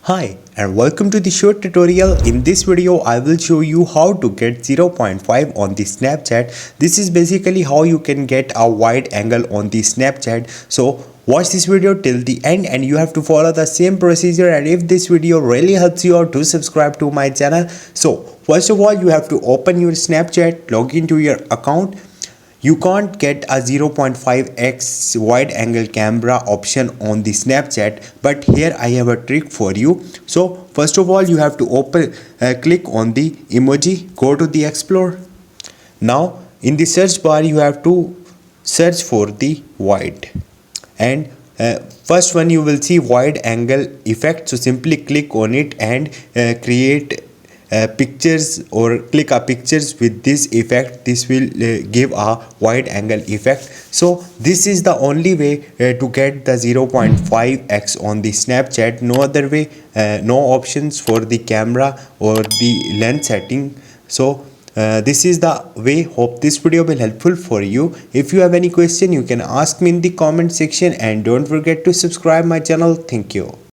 Hi and welcome to the short tutorial. In this video I will show you how to get 0.5 on the Snapchat. This is basically how you can get a wide angle on the Snapchat. So watch this video till the end and you have to follow the same procedure, and if this video really helps you out, to subscribe to my channel. So first of all, you have to open your Snapchat, log into your account. You can't get a 0.5x wide angle camera option on the Snapchat, but here I have a trick for you. So first of all, you have to click on the emoji, go to the Explore. Now in the search bar you have to search for the wide, and first one you will see wide angle effect. So simply click on it and create pictures, or click a pictures with this effect. This will give a wide angle effect. So this is the only way to get the 0.5x on the Snapchat. No other way, no options for the camera or the lens setting. So this is the way. Hope this video will helpful for you. If you have any question, you can ask me in the comment section, and don't forget to subscribe my channel. Thank you.